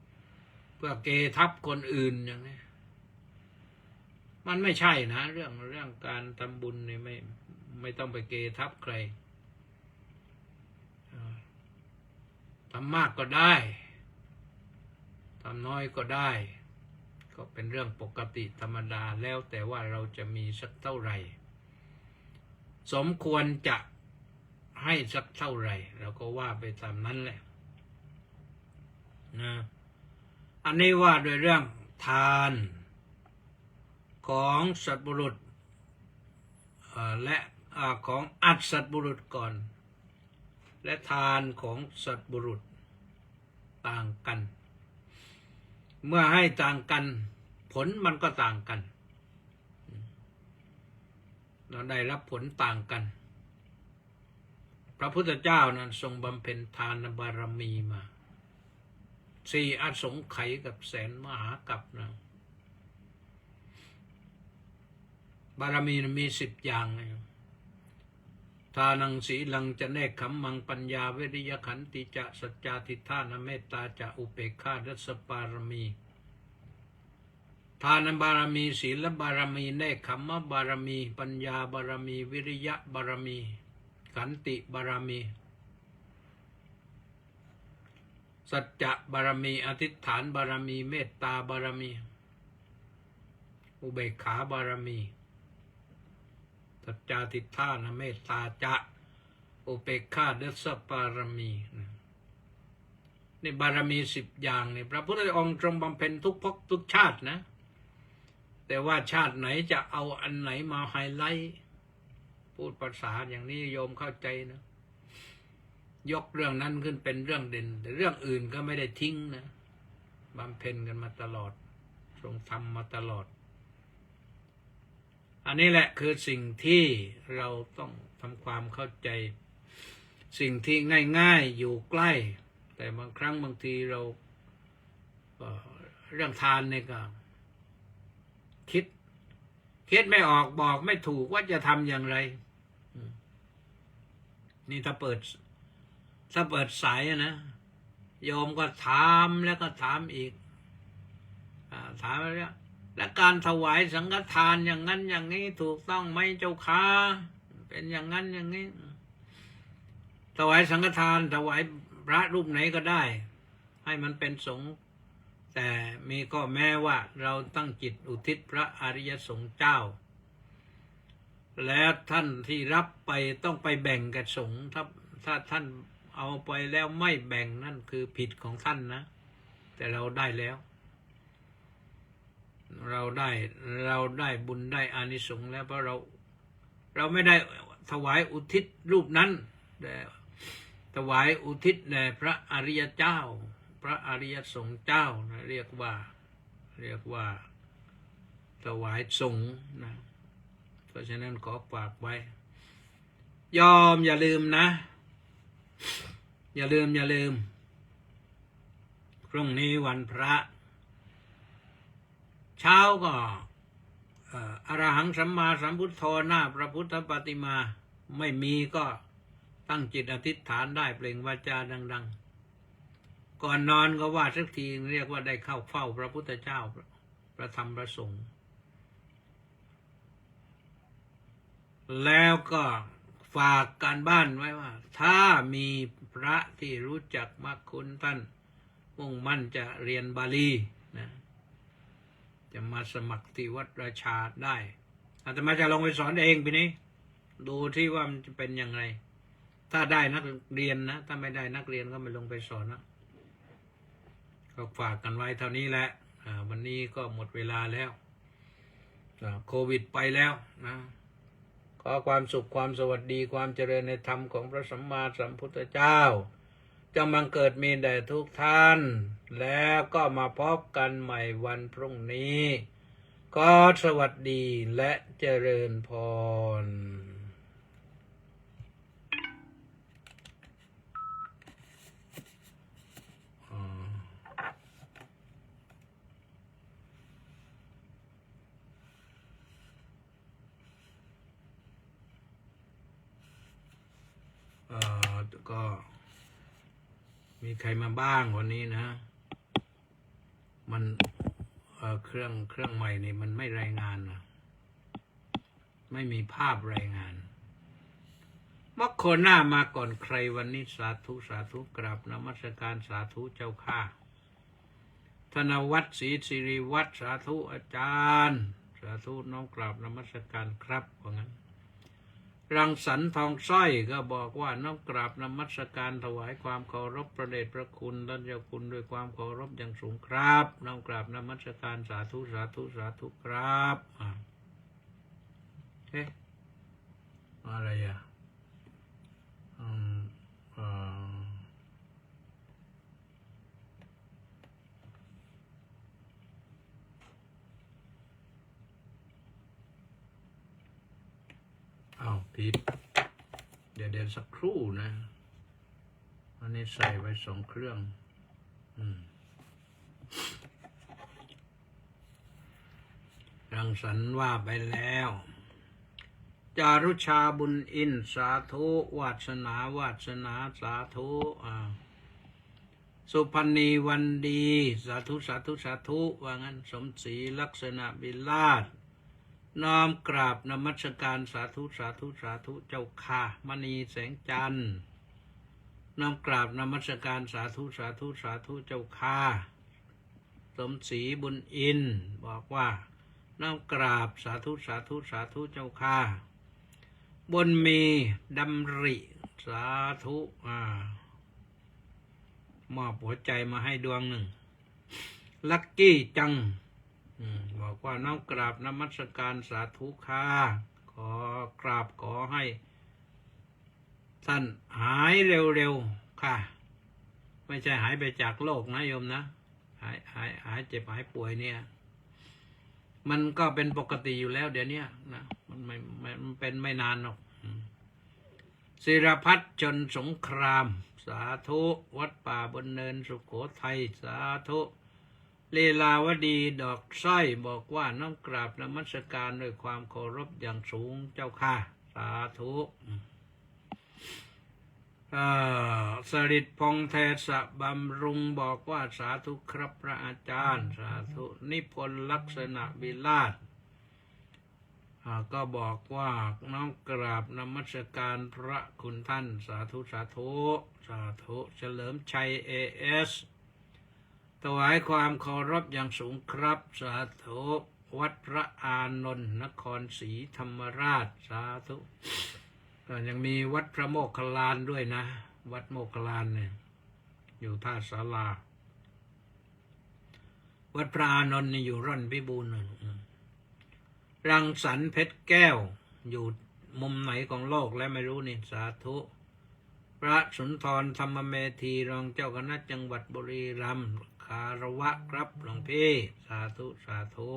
ๆเพื่อเกทับคนอื่นอย่างนี้มันไม่ใช่นะเรื่องการทำบุญนี่ไม่ต้องไปเกทับใครทำมากก็ได้ทำน้อยก็ได้ก็เป็นเรื่องปกติธรรมดาแล้วแต่ว่าเราจะมีสักเท่าไหร่สมควรจะให้สักเท่าไหร่เราก็ว่าไปตามนั้นแหละนะอันนี้ว่าโดยเรื่องทานของสัตว์บุรุษและของอัศสัตว์บุรุษก่อนและทานของสัตว์บุรุษต่างกันเมื่อให้ต่างกันผลมันก็ต่างกัน เราได้รับผลต่างกันพระพุทธเจ้านั้นทรงบำเพ็ญทานบารมีมา4 อสงไขยกับแสนมหากัปนะบารมีมี10 อย่างนะทานังสีลังจะเนกขมมังปัญญาวิริยขันติจะสัจจาทิฏฐานเมตตาจะอุเบกขาดัสสปารมีทานบารมีศีลบารมีเนกขมบารมีปัญญาบารมีวิริยะบารมีขันติบารมีสัจจะบารมีอธิษฐานบารมีเมตตาบารมีอุเบกขาบารมีสัจจาทิฏฐานเมตตาจะอุเบกขาดัสสปารมีนี่บารมี10 อย่างนี่พระพุทธองค์ทรงบำเพ็ญทุกภพทุกชาตินะแต่ว่าชาติไหนจะเอาอันไหนมาไฮไลท์พูดภาษาอย่างนี้โยมเข้าใจนะยกเรื่องนั้นขึ้นเป็นเรื่องเด่นแต่เรื่องอื่นก็ไม่ได้ทิ้งนะบำเพ็ญกันมาตลอดทรงทำมาตลอดอันนี้แหละคือสิ่งที่เราต้องทำความเข้าใจสิ่งที่ง่ายๆอยู่ใกล้แต่บางครั้งบางทีเราเรื่องทานเนี่ยก็คิดไม่ออกบอกไม่ถูกว่าจะทำอย่างไรนี่ถ้าเปิดสายนะโยมก็ถามแล้วก็ถามอีกถามแล้วและการถวายสังฆทานอย่างนั้นอย่างนี้ถูกต้องไหมเจ้าค่ะเป็นอย่างนั้นอย่างนี้ถวายสังฆทานถวายพระรูปไหนก็ได้ให้มันเป็นสงฆ์แต่มีก็แม้ว่าเราตั้งจิตอุทิศพระอริยสงฆ์เจ้าและท่านที่รับไปต้องไปแบ่งกับสงฆ์ถ้าท่านเอาไปแล้วไม่แบ่งนั่นคือผิดของท่านนะแต่เราได้แล้วเราได้บุญได้อานิสงส์แล้วเพราะเราไม่ได้ถวายอุทิศรูปนั้นแต่ถวายอุทิศแด่พระอริยเจ้าพระอริยสงฆ์เจ้านะเรียกว่าถวายสงฆ์นะเพราะฉะนั้นขอฝากไว้ยอมอย่าลืมนะอย่าลืมพรุ่งนี้วันพระเช้าก็อรหังสัมมาสัมพุทโธหน้าพระพุทธปฏิมาไม่มีก็ตั้งจิตอธิษฐานได้เปล่งวาจาดังๆก่อนนอนก็ว่าสักทีเรียกว่าได้เข้าเฝ้าพระพุทธเจ้าพระธรรมพระสงฆ์แล้วก็ฝากการบ้านไว้ว่าถ้ามีพระที่รู้จักมรรคคุณท่านมุ่งมั่นจะเรียนบาลีนะจะมาสมัครที่วัดราชาได้อาตมาจะลงไปสอนเองปีนี้ดูที่ว่ามันจะเป็นอย่างไรถ้าได้นักเรียนนะถ้าไม่ได้นักเรียนก็ไม่ลงไปสอนนะก็ฝากกันไว้เท่านี้แหละวันนี้ก็หมดเวลาแล้วโควิดไปแล้วนะขอความสุขความสวัสดีความเจริญในธรรมของพระสัมมาสัมพุทธเจ้าจงบังเกิดมีแด่ทุกท่านแล้วก็มาพบกันใหม่วันพรุ่งนี้ก็สวัสดีและเจริญพรก็มีใครมาบ้างวันนี้นะมันเครื่องใหม่นี่มันไม่รายงานนะไม่มีภาพรายงานมัคโคหน้ามาก่อนใครวันนี้สาธุกราบนมัสการสาธุเจ้าข้าธนวัฒน์ศรีสิริวัฒน์สาธุอาจารย์สาธุน้องกราบนมัสการครับว่างั้นรังสรรค์ทองสร้อยก็บอกว่าน้อมกราบนมัสการถวายความเคารพพระเดชพระคุณท่านเจ้าคุณด้วยความเคารพอย่างสูงครับน้อมกราบนมัสการสาธุครับเอ๊ะอะไรอ่ะ ผิดเดี๋ยวสักครู่นะอันนี้ใส่ไว้2 เครื่องรังสรรค์ว่าไปแล้วจารุชาบุญอินสาธุวาสนสาธุสุพรรณีวันดีสาธุว่างั้นสมศรีลักษณะบิลาศน้อมกราบนมัสการสาธุเจ้าค่ะมณีแสงจันทร์น้อมกราบนมัสการสาธุเจ้าค่ะสมศรีบุญอินบอกว่าน้อมกราบสาธุเจ้าค่ะบนมีดำริสาธุมอบหัวใจมาให้ดวงหนึ่งลักกี้จังบอกว่าน้อมกราบนมัสการสาธุค่ะขอกราบขอให้ท่านหายเร็วๆค่ะไม่ใช่หายไปจากโลกนะโยมนะหายเจ็บหายป่วยเนี่ยมันก็เป็นปกติอยู่แล้วเดี๋ยวนี้นะมันเป็นไม่นานหรอกศิรพัฒน์ชนสงครามสาธุวัดป่าบนเนินสุโขทัยสาธุลีลาวดีดอกสร้อยบอกว่าน้อมกราบนมัสการด้วยความเคารพอย่างสูงเจ้าค่ะสาธุสริตพงษ์เทศบำรุงบอกว่าสาธุครับพระอาจารย์สาธุนิพนธ์ลักษณะวิลาศก็บอกว่าน้อมกราบนมัสการพระคุณท่านสาธุเฉลิมชัยASถวายความเคารพอย่างสูงครับสาธุวัดพระอานนท์นครศรีธรรมราชสาธุก็ยังมีวัดพระโมคคัลลานด้วยนะวัดโมคคัลลานเนี่ยอยู่ท่าศาลาวัดพระอานนท์นี่อยู่ร่อนพิบูลรังสรรค์เพชรแก้วอยู่มุมไหนของโลกและไม่รู้นี่สาธุพระสุนทรธรรมเมธีรองเจ้าคณะจังหวัดบุรีรัมย์คารวะครับหลวงพี่สาธุ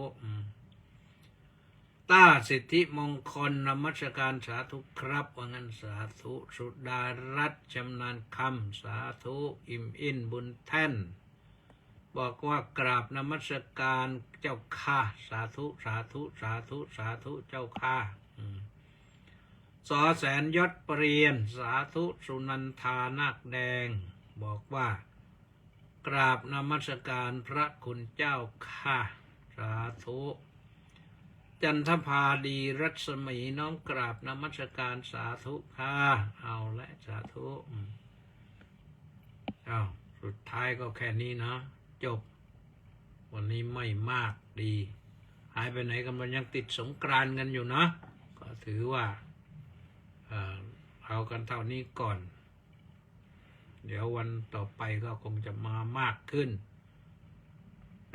ต้าสิทธิมงคลนมัสการสาธุครับว่างั้นสาธุสุดารัตน์ชำนาญคำสาธุอิ่มอินบุญแท่นบอกว่ากราบนมัสการเจ้าค่ะสาธุเจ้าค่ะสอแสนยศเปรียนสาธุสุนันทานาคแดงบอกว่ากราบนมัสการพระคุณเจ้าค่ะสาธุจันทภาดีรัศมีน้อมกราบนมัสการสาธุค่ะเอาและสาธุสุดท้ายก็แค่นี้นะจบวันนี้ไม่มากดีหายไปไหนกันมันยังติดสงกรานต์กันอยู่นะก็ถือว่าเอากันเท่านี้ก่อนเดี๋ยววันต่อไปก็คงจะมามากขึ้น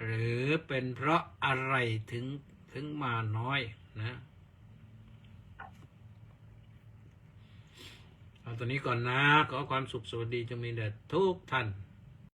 หรือเป็นเพราะอะไรถึงมาน้อยนะเอาตัวนี้ก่อนนะขอความสุขสวัสดีจงมีแด่ทุกท่าน